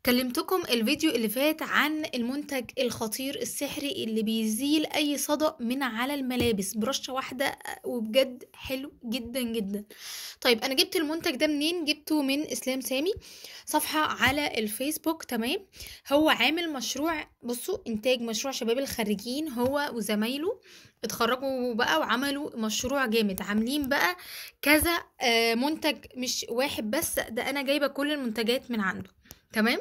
كلمتكم الفيديو اللي فات عن المنتج الخطير السحري اللي بيزيل اي صدأ من على الملابس برشة واحدة، وبجد حلو جدا جدا. طيب انا جبت المنتج ده منين؟ جبته من اسلام سامي، صفحة على الفيسبوك. تمام، هو عامل مشروع، بصوا، انتاج مشروع شباب الخريجين، هو وزمايله اتخرجوا بقى وعملوا مشروع جامد، عاملين بقى كذا منتج، مش واحد بس، ده انا جايبة كل المنتجات من عنده. تمام،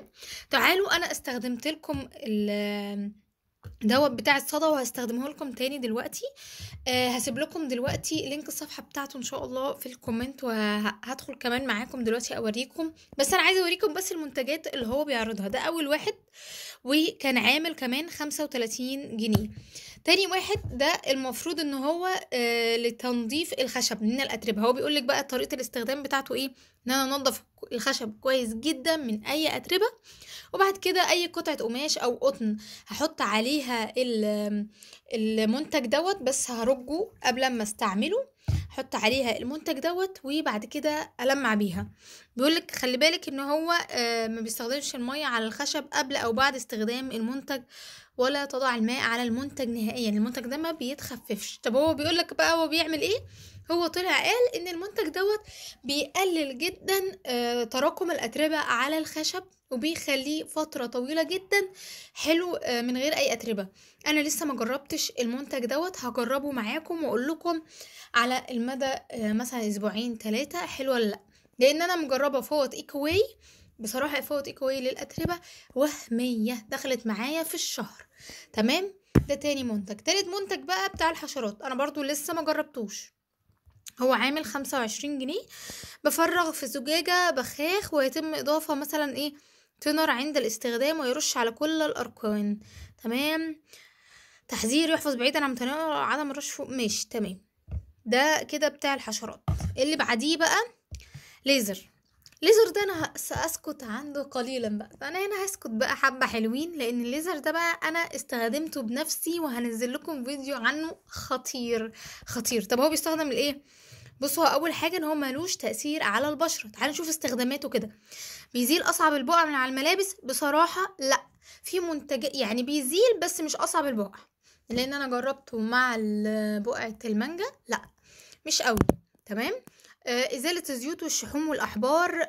تعالوا انا استخدمت لكم دوت بتاع الصدى وهستخدمه لكم تاني دلوقتي. هسيب لكم دلوقتي لينك الصفحة بتاعته ان شاء الله في الكومنت، وهدخل كمان معاكم دلوقتي اوريكم، بس انا عايزه اوريكم بس المنتجات اللي هو بيعرضها. ده اول واحد، وكان عامل كمان 35 جنيه. تاني واحد ده المفروض ان هو لتنظيف الخشب من الاتربه. هو بيقولك بقى طريقه الاستخدام بتاعته ايه، ان انا انضف الخشب كويس جدا من اي اتربه، وبعد كده اي قطعه قماش او قطن هحط عليها المنتج دوت، بس هرجه قبل ما استعمله، احط عليها المنتج دوت وبعد كده المع بيها. بيقولك خلي بالك ان هو ما بيستخدمش المية على الخشب قبل او بعد استخدام المنتج، ولا تضع الماء على المنتج نهائيا، المنتج ده ما بيتخففش. طب هو بيقولك بقى هو بيعمل ايه؟ هو طلع قال ان المنتج دوت بيقلل جدا تراكم الاتربة على الخشب، وبيخليه فترة طويلة جدا حلو من غير اي اتربة. انا لسه ما جربتش المنتج دوت، هجربه معاكم واقول لكم على المدى مثلا اسبوعين 3 حلو ولا لا، لان انا مجربه فوط ايكواي. بصراحه فوط ايكواي للاتربه وهميه، دخلت معايا في الشهر. تمام، ده تاني منتج. تالت منتج بقى بتاع الحشرات، انا برضو لسه ما جربتوش. هو عامل 25 جنيه، بفرغ في زجاجة بخاخ، ويتم إضافة مثلا إيه تونر عند الاستخدام، ويرش على كل الأركان. تمام، تحذير يحفظ بعيدا عن تناول عدم الرش فوق. ماشي تمام، ده كده بتاع الحشرات. اللي بعديه بقى ليزر. ليزر ده انا سأسكت عنده قليلا بقى، انا هنا هسكت بقى حبة حلوين، لان الليزر ده بقى انا استخدمته بنفسي وهنزل لكم فيديو عنه خطير خطير. طب هو بيستخدم لايه؟ بصوا، هو اول حاجة ان هو ملوش تأثير على البشرة. تعالوا نشوف استخداماته كده. بيزيل اصعب البقع من على الملابس؟ بصراحة لا، في منتج يعني بيزيل بس مش اصعب البقع، لان انا جربته مع بقعة المانجا، لا مش قوي. تمام، ازالة الزيوت والشحوم والاحبار،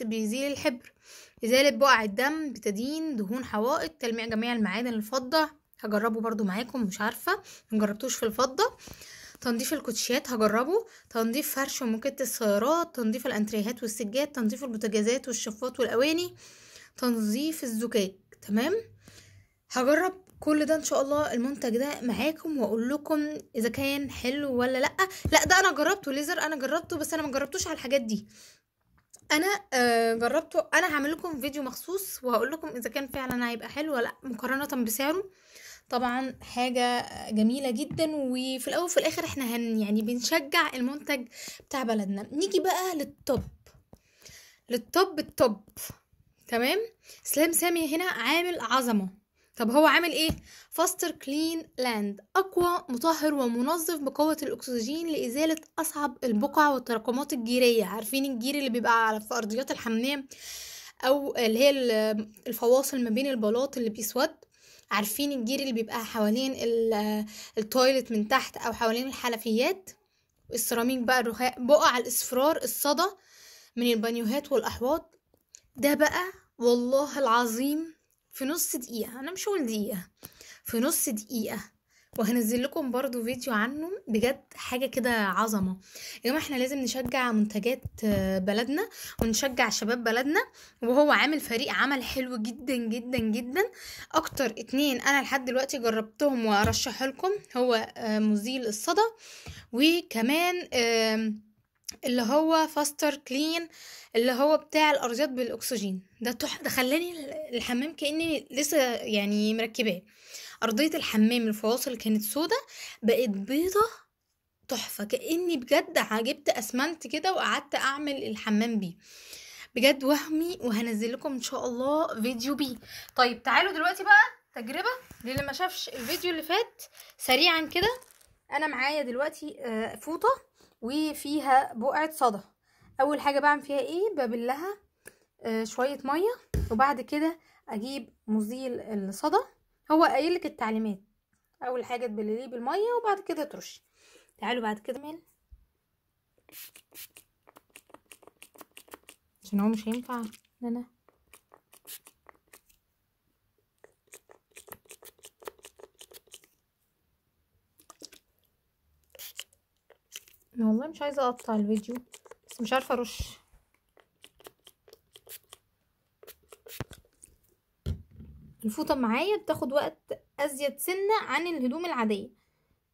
بيزيل الحبر. ازالة بقع الدم، بتدين دهون حوائط، تلميع جميع المعادن. الفضة هجربه برضو معاكم، مش عارفة مجربتوش في الفضة. تنظيف الكوتشيات هجربه. تنظيف فرش وموكيت السيارات، تنظيف الانتريهات والسجاد، تنظيف البوتاجازات والشفاط والاواني، تنظيف الزجاج. تمام، هجرب كل ده ان شاء الله المنتج ده معاكم، واقول لكم اذا كان حلو ولا لا. لا ده انا جربته ليزر، انا جربته، بس انا ما جربتوش على الحاجات دي. انا جربته، انا هعمل لكم فيديو مخصوص وهقول لكم اذا كان فعلا هيبقى حلو ولا لا مقارنه بسعره. طبعا حاجه جميله جدا، وفي الاول وفي الاخر احنا يعني بنشجع المنتج بتاع بلدنا. نيجي بقى التوب. تمام، اسلام سامي هنا عامل عظمه. طب هو عامل ايه؟ فاستر كلين لاند، اقوى مطهر ومنظف بقوة الاكسجين لازالة اصعب البقع والتراكمات الجيرية. عارفين الجير اللي بيبقى في ارضيات الحمام، او اللي هي الفواصل ما بين البلاط اللي بيسود؟ عارفين الجير اللي بيبقى حوالين التويلت من تحت، او حوالين الحنفيات؟ السيراميك بقى، الرخاء، بقع الاصفرار، الصدى من البانيوهات والاحواض. ده بقى والله العظيم في نص دقيقة، انا مش هقول دقيقة، في نص دقيقة، وهنزل لكم برضو فيديو عنه. بجد حاجة كده عظمة. يا جماعة احنا لازم نشجع منتجات بلدنا، ونشجع شباب بلدنا. وهو عامل فريق عمل حلو جدا جدا جدا. اكتر 2 انا لحد دلوقتي جربتهم وارشح لكم، هو مزيل الصدى، وكمان اللي هو فاستر كلين، اللي هو بتاع الارضيات بالاكسجين. ده خلاني الحمام كاني لسه يعني مركباه. ارضيه الحمام الفواصل كانت سودة، بقت بيضة، تحفه، كاني بجد جبت اسمنت كده وقعدت اعمل الحمام بيه. بجد وهمي، وهنزل لكم ان شاء الله فيديو بيه. طيب تعالوا دلوقتي بقى تجربه للي ما شافش الفيديو اللي فات سريعا كده. انا معايا دلوقتي فوطه وفيها بقعة صدى. اول حاجة بعمل فيها ايه؟ ببلها شويه ميه، وبعد كده اجيب مزيل الصدى. هو قايل لك التعليمات، اول حاجه تبلليه بالميه وبعد كده ترشي. تعالوا بعد كده نعمل، عشان هو مش هينفع ان انا والله مش عايزه اقطع الفيديو، بس مش عارفه ارش. الفوطه معايا بتاخد وقت ازيد سنه عن الهدوم العاديه،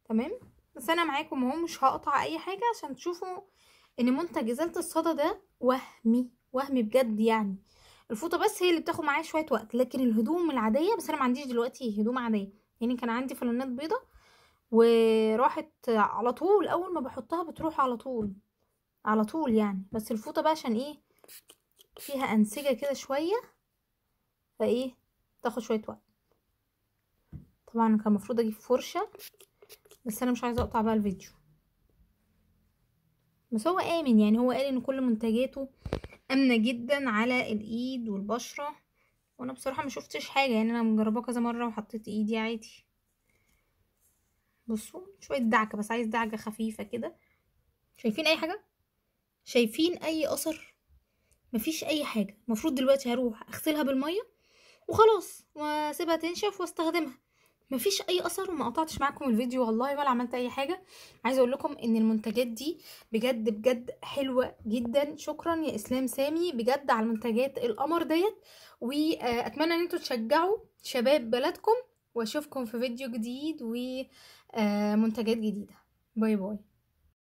تمام؟ بس انا معاكم اهو، مش هقطع اي حاجه عشان تشوفوا ان منتج ازاله الصدى ده وهمي بجد يعني. الفوطه بس هي اللي بتاخد معايا شويه وقت، لكن الهدوم العاديه، بس انا ما عنديش دلوقتي هدوم عاديه يعني، كان عندي فلانات بيضه وراحت على طول، اول ما بحطها بتروح على طول على طول يعني. بس الفوطه بقى عشان ايه، فيها انسجه كده شويه، فايه تاخد شويه وقت. طبعا كان المفروض اجيب فرشه، بس انا مش عايزه اقطع بقى الفيديو. بس هو امن يعني، هو قال ان كل منتجاته امنه جدا على الايد والبشره، وانا بصراحه ما شفتش حاجه يعني، انا مجرباه كذا مره وحطيت ايدي عادي. بصوا شويه دعكه، بس عايز دعكه خفيفه كده. شايفين اي حاجه؟ شايفين اي اثر؟ مفيش اي حاجه. المفروض دلوقتي هروح اغسلها بالميه وخلاص واسيبها تنشف واستخدمها. مفيش اي اثر، وما قطعتش معاكم الفيديو والله ولا عملت اي حاجه. عايزه اقول لكم ان المنتجات دي بجد بجد حلوه جدا. شكرا يا اسلام سامي بجد على المنتجات القمر ديت، واتمنى ان انتوا تشجعوا شباب بلدكم، واشوفكم في فيديو جديد ومنتجات جديده. باي باي.